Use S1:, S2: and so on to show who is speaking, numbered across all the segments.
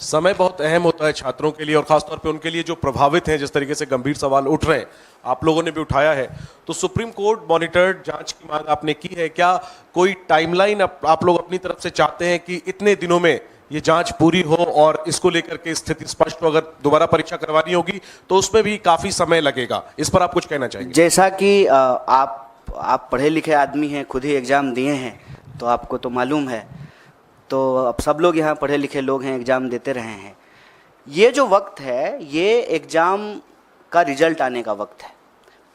S1: समय बहुत अहम होता है छात्रों के लिए और खासतौर पे उनके लिए जो प्रभावित हैं, जिस तरीके से गंभीर सवाल उठ रहे हैं, आप लोगों ने भी उठाया है। तो सुप्रीम कोर्ट मॉनिटर्ड जांच की मांग आपने की है, क्या कोई टाइमलाइन आप लोग अपनी तरफ से चाहते हैं कि इतने दिनों में ये जांच पूरी हो और इसको लेकर के स्थिति स्पष्ट हो? अगर दोबारा परीक्षा करवानी होगी तो उसमें भी काफी समय लगेगा, इस पर आप कुछ कहना चाहेंगे?
S2: जैसा कि आप पढ़े लिखे आदमी हैं, खुद ही एग्ज़ाम दिए हैं, तो आपको तो मालूम है। तो अब सब लोग यहाँ पढ़े लिखे लोग हैं, एग्ज़ाम देते रहे हैं। ये जो वक्त है, ये एग्ज़ाम का रिजल्ट आने का वक्त है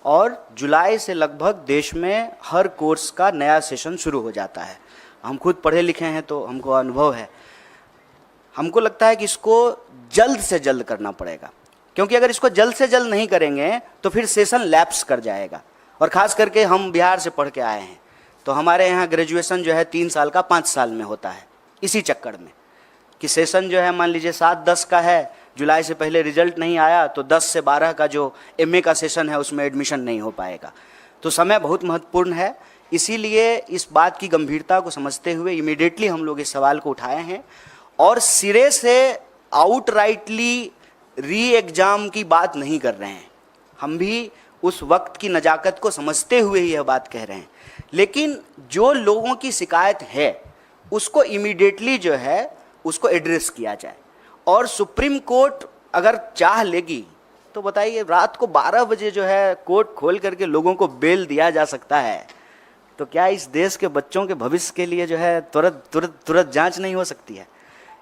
S2: और जुलाई से लगभग देश में हर कोर्स का नया सेशन शुरू हो जाता है। हम खुद पढ़े लिखे हैं तो हमको अनुभव है। हमको लगता है कि इसको जल्द से जल्द करना पड़ेगा, क्योंकि अगर इसको जल्द से जल्द नहीं करेंगे तो फिर सेशन लैप्स कर जाएगा। और ख़ास करके हम बिहार से पढ़ के आए हैं, तो हमारे यहाँ ग्रेजुएशन जो है 3 साल का 5 साल में होता है। इसी चक्कर में कि सेशन जो है मान लीजिए 7-10 का है, जुलाई से पहले रिजल्ट नहीं आया तो 10 से 12 का जो एमए का सेशन है उसमें एडमिशन नहीं हो पाएगा। तो समय बहुत महत्वपूर्ण है। इसीलिए इस बात की गंभीरता को समझते हुए इमीडिएटली हम लोग इस सवाल को उठाए हैं और सिरे से आउटराइटली री एग्ज़ाम की बात नहीं कर रहे हैं। हम भी उस वक्त की नज़ाकत को समझते हुए ही यह बात कह रहे हैं, लेकिन जो लोगों की शिकायत है उसको इमीडिएटली जो है उसको एड्रेस किया जाए। और सुप्रीम कोर्ट अगर चाह लेगी तो बताइए, रात को 12 बजे जो है कोर्ट खोल करके लोगों को बेल दिया जा सकता है, तो क्या इस देश के बच्चों के भविष्य के लिए जो है तुरंत जांच नहीं हो सकती है?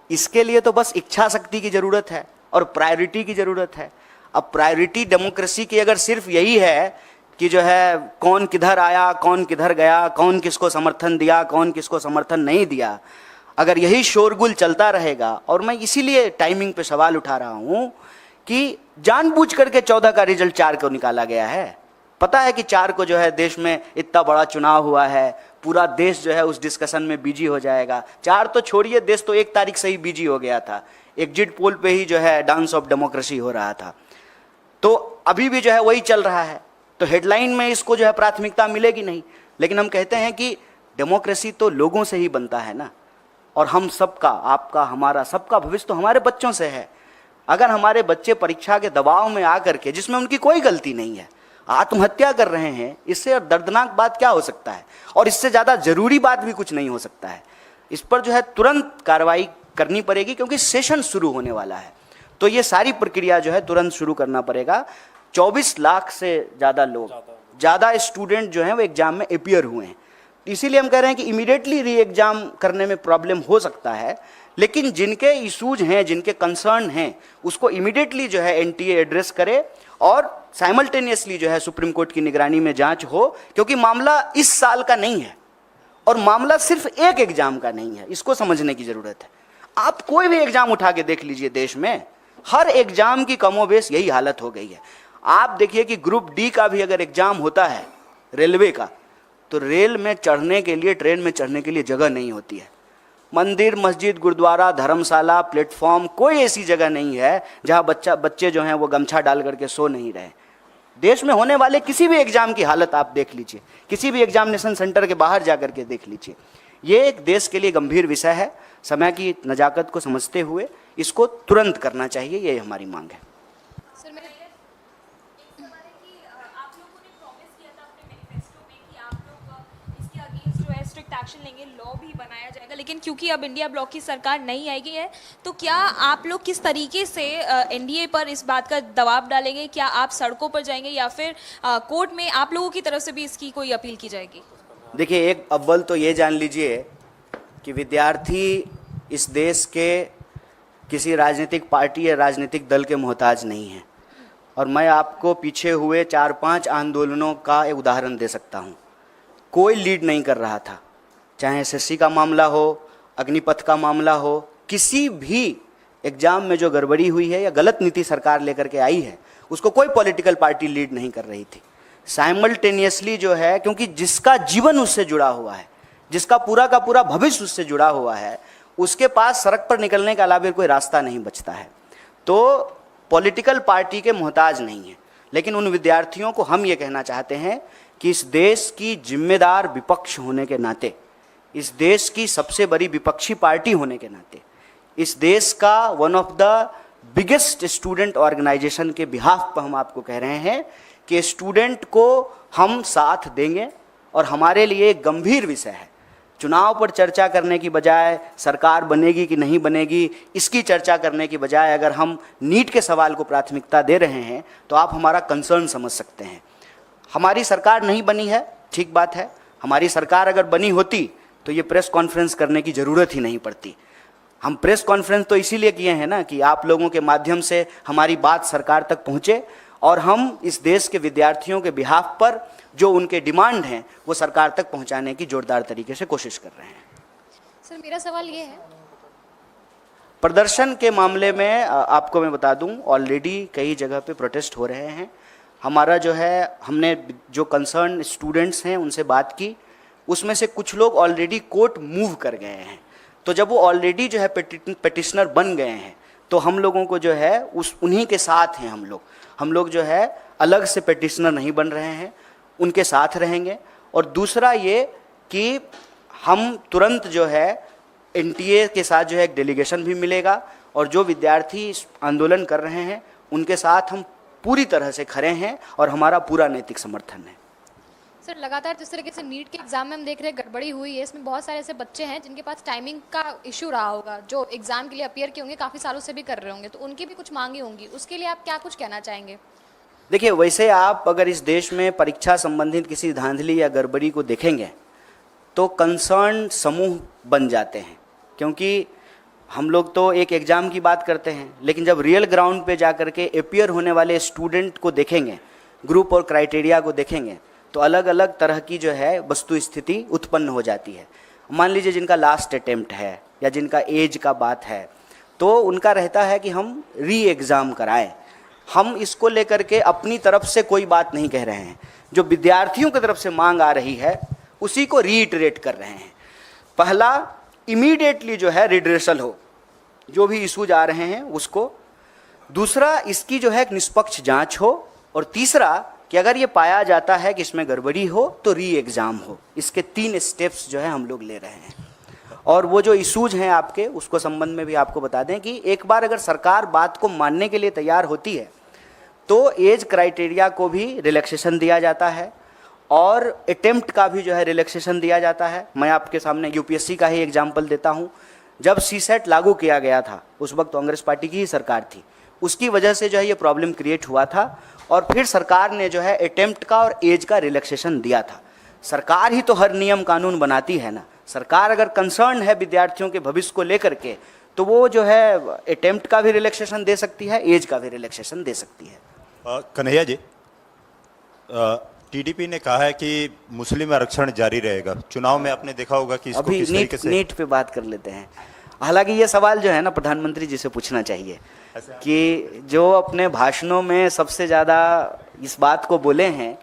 S2: इसके लिए तो बस इच्छा शक्ति की ज़रूरत है और प्रायोरिटी की ज़रूरत है। अब प्रायोरिटी डेमोक्रेसी की अगर सिर्फ यही है कि जो है कौन किधर आया, कौन किधर गया, कौन किसको समर्थन दिया, कौन किसको समर्थन नहीं दिया, अगर यही शोरगुल चलता रहेगा, और मैं इसीलिए टाइमिंग पे सवाल उठा रहा हूँ कि जानबूझ करके 14 का रिजल्ट 4 को निकाला गया है। पता है कि 4 को जो है देश में इतना बड़ा चुनाव हुआ है, पूरा देश जो है उस डिस्कशन में बिजी हो जाएगा। 4 तो छोड़िए, देश तो 1 तारीख से ही बिजी हो गया था। एग्जिट पोल पे ही जो है डांस ऑफ डेमोक्रेसी हो रहा था। तो अभी भी जो है वही चल रहा है, तो हेडलाइन में इसको जो है प्राथमिकता मिलेगी नहीं। लेकिन हम कहते हैं कि डेमोक्रेसी तो लोगों से ही बनता है ना, और हम सबका, आपका, हमारा, सबका भविष्य तो हमारे बच्चों से है। अगर हमारे बच्चे परीक्षा के दबाव में आकर के, जिसमें उनकी कोई गलती नहीं है, आत्महत्या कर रहे हैं, इससे दर्दनाक बात क्या हो सकता है? और इससे ज़्यादा ज़रूरी बात भी कुछ नहीं हो सकता है। इस पर जो है तुरंत कार्रवाई करनी पड़ेगी, क्योंकि सेशन शुरू होने वाला है। तो ये सारी प्रक्रिया जो है तुरंत शुरू करना पड़ेगा। 24 लाख से ज़्यादा लोग, ज़्यादा स्टूडेंट जो हैं वो एग्ज़ाम में अपीयर हुए हैं। इसीलिए हम कह रहे हैं कि इमीडिएटली री एग्ज़ाम करने में प्रॉब्लम हो सकता है, लेकिन जिनके इशूज हैं, जिनके कंसर्न हैं, उसको इमीडिएटली जो है एनटीए एड्रेस करे और साइमल्टेनियसली जो है सुप्रीम कोर्ट की निगरानी में जांच हो। क्योंकि मामला इस साल का नहीं है और मामला सिर्फ एक एग्ज़ाम का नहीं है, इसको समझने की ज़रूरत है। आप कोई भी एग्ज़ाम उठा के देख लीजिए, देश में हर एग्ज़ाम की कमोबेश यही हालत हो गई है। आप देखिए कि ग्रुप डी का भी अगर एग्ज़ाम होता है रेलवे का, तो रेल में चढ़ने के लिए, ट्रेन में चढ़ने के लिए जगह नहीं होती है। मंदिर, मस्जिद, गुरुद्वारा, धर्मशाला, प्लेटफॉर्म, कोई ऐसी जगह नहीं है जहाँ बच्चे जो हैं वो गमछा डाल करके सो नहीं रहे। देश में होने वाले किसी भी एग्ज़ाम की हालत आप देख लीजिए, किसी भी एग्जामिनेशन सेंटर के बाहर जा करके देख लीजिए। ये एक देश के लिए गंभीर विषय है। समय की नज़ाकत को समझते हुए इसको तुरंत करना चाहिए, ये हमारी मांग है।
S3: सर, मेरा एक सवाल है कि आप लोगों ने प्रॉमिस किया था अपने मैनिफेस्टो में कि आप लोग इसके अगेंस्ट जो है स्ट्रिक्ट एक्शन लेंगे, लॉ भी बनाया जाएगा। लेकिन क्योंकि अब इंडिया ब्लॉक की सरकार नहीं आएगी है, तो क्या आप लोग किस तरीके से एनडीए पर इस बात का दबाव डालेंगे? क्या आप सड़कों पर जाएंगे या फिर कोर्ट में आप लोगों की तरफ से भी इसकी कोई अपील की जाएगी?
S2: देखिए, एक अव्वल तो ये जान लीजिए कि विद्यार्थी इस देश के किसी राजनीतिक पार्टी या राजनीतिक दल के मोहताज नहीं है। और मैं आपको पीछे हुए 4-5 आंदोलनों का एक उदाहरण दे सकता हूँ। कोई लीड नहीं कर रहा था, चाहे एसएससी का मामला हो, अग्निपथ का मामला हो, किसी भी एग्ज़ाम में जो गड़बड़ी हुई है या गलत नीति सरकार लेकर के आई है, उसको कोई पॉलिटिकल पार्टी लीड नहीं कर रही थी। साइमल्टेनियसली जो है, क्योंकि जिसका जीवन उससे जुड़ा हुआ है, जिसका पूरा का पूरा भविष्य उससे जुड़ा हुआ है, उसके पास सड़क पर निकलने के अलावा कोई रास्ता नहीं बचता है। तो पॉलिटिकल पार्टी के मोहताज नहीं है। लेकिन उन विद्यार्थियों को हम ये कहना चाहते हैं कि इस देश की जिम्मेदार विपक्ष होने के नाते, इस देश की सबसे बड़ी विपक्षी पार्टी होने के नाते, इस देश का one of the biggest student organization के बिहाफ पर हम आपको कह रहे हैं कि स्टूडेंट को हम साथ देंगे और हमारे लिए एक गंभीर विषय है। चुनाव पर चर्चा करने की बजाय, सरकार बनेगी कि नहीं बनेगी इसकी चर्चा करने की बजाय, अगर हम नीट के सवाल को प्राथमिकता दे रहे हैं तो आप हमारा कंसर्न समझ सकते हैं। हमारी सरकार नहीं बनी है, ठीक बात है। हमारी सरकार अगर बनी होती तो ये प्रेस कॉन्फ्रेंस करने की ज़रूरत ही नहीं पड़ती। हम प्रेस कॉन्फ्रेंस तो इसीलिए किए हैं ना कि आप लोगों के माध्यम से हमारी बात सरकार तक पहुँचे और हम इस देश के विद्यार्थियों के बिहाफ पर जो उनके डिमांड हैं वो सरकार तक पहुंचाने की जोरदार तरीके से कोशिश कर रहे हैं।
S4: सर मेरा सवाल ये है,
S2: प्रदर्शन के मामले में आपको मैं बता दूं, ऑलरेडी कई जगह पे प्रोटेस्ट हो रहे हैं। हमारा जो है, हमने जो कंसर्न स्टूडेंट्स हैं उनसे बात की, उसमें से कुछ लोग ऑलरेडी कोर्ट मूव कर गए हैं। तो जब वो ऑलरेडी जो है पेटिशनर बन गए हैं तो हम लोगों को जो है उन्हीं के साथ हैं। हम लोग जो है अलग से पेटिशनर नहीं बन रहे हैं, उनके साथ रहेंगे। और दूसरा ये कि हम तुरंत जो है एनटीए के साथ जो है एक डेलीगेशन भी मिलेगा और जो विद्यार्थी इस आंदोलन कर रहे हैं उनके साथ हम पूरी तरह से खड़े हैं और हमारा पूरा नैतिक समर्थन है।
S4: सर लगातार जिस तरीके से नीट के एग्जाम में हम देख रहे हैं गड़बड़ी हुई है, इसमें बहुत सारे ऐसे बच्चे हैं जिनके पास टाइमिंग का इशू रहा होगा, जो एग्जाम के लिए अपियर किए होंगे, काफ़ी सालों से भी कर रहे होंगे, तो उनकी भी कुछ मांगे होंगी, उसके लिए आप क्या कुछ कहना चाहेंगे?
S2: देखिए, वैसे आप अगर इस देश में परीक्षा संबंधित किसी धांधली या गड़बड़ी को देखेंगे तो कंसर्न समूह बन जाते हैं, क्योंकि हम लोग तो एक एग्ज़ाम की बात करते हैं, लेकिन जब रियल ग्राउंड पे जा कर के अपियर होने वाले स्टूडेंट को देखेंगे, ग्रुप और क्राइटेरिया को देखेंगे, तो अलग अलग तरह की जो है वस्तु स्थिति उत्पन्न हो जाती है। मान लीजिए जिनका लास्ट अटेम्प्ट है या जिनका एज का बात है, तो उनका रहता है कि हम री एग्ज़ाम कराएं। हम इसको लेकर के अपनी तरफ से कोई बात नहीं कह रहे हैं, जो विद्यार्थियों की तरफ से मांग आ रही है उसी को रीइटरेट कर रहे हैं। पहला, इमीडिएटली जो है रिड्रेसल हो, जो भी इशूज आ रहे हैं उसको। दूसरा, इसकी जो है एक निष्पक्ष जांच हो। और तीसरा कि अगर ये पाया जाता है कि इसमें गड़बड़ी हो तो री एग्ज़ाम हो। इसके 3 स्टेप्स जो है हम लोग ले रहे हैं। और वो जो इशूज हैं आपके, उसको संबंध में भी आपको बता दें कि एक बार अगर सरकार बात को मानने के लिए तैयार होती है तो एज क्राइटेरिया को भी रिलैक्सेशन दिया जाता है और अटेम्प्ट का भी जो है रिलैक्सेशन दिया जाता है। मैं आपके सामने यूपीएससी का ही एग्जाम्पल देता हूँ। जब सीसेट लागू किया गया था उस वक्त कांग्रेस पार्टी की ही सरकार थी, उसकी वजह से जो है ये प्रॉब्लम क्रिएट हुआ था और फिर सरकार ने जो है अटेम्प्ट का और एज का रिलैक्सेशन दिया था। सरकार ही तो हर नियम कानून बनाती है ना। सरकार अगर कंसर्न है विद्यार्थियों के भविष्य को लेकर के तो वो जो है अटेम्प्ट का भी रिलैक्सेशन दे सकती है, एज का भी रिलैक्सेशन दे सकती है।
S5: कन्हैया जी, टीडीपी ने कहा है कि मुस्लिम आरक्षण जारी रहेगा। चुनाव में आपने देखा होगा कि इसको
S2: अभी
S5: किस तरीके से
S2: नीट पे बात कर लेते हैं। हालांकि ये सवाल जो है ना प्रधानमंत्री जी से पूछना चाहिए कि जो अपने भाषणों में सबसे ज़्यादा इस बात को बोले हैं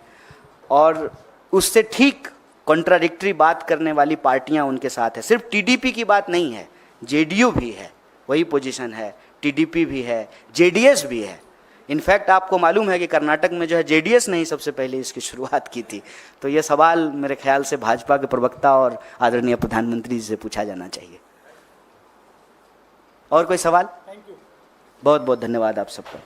S2: और उससे ठीक कॉन्ट्राडिक्टरी बात करने वाली पार्टियां उनके साथ है। सिर्फ टीडीपी की बात नहीं है, जेडीयू भी है, वही पोजीशन है, टीडीपी भी है, जेडीएस भी है। इनफैक्ट आपको मालूम है कि कर्नाटक में जो है जेडीएस ने ही सबसे पहले इसकी शुरुआत की थी। तो ये सवाल मेरे ख्याल से भाजपा के प्रवक्ता और आदरणीय प्रधानमंत्री जी से पूछा जाना चाहिए। और कोई सवाल? थैंक यू, बहुत बहुत धन्यवाद आप सबका।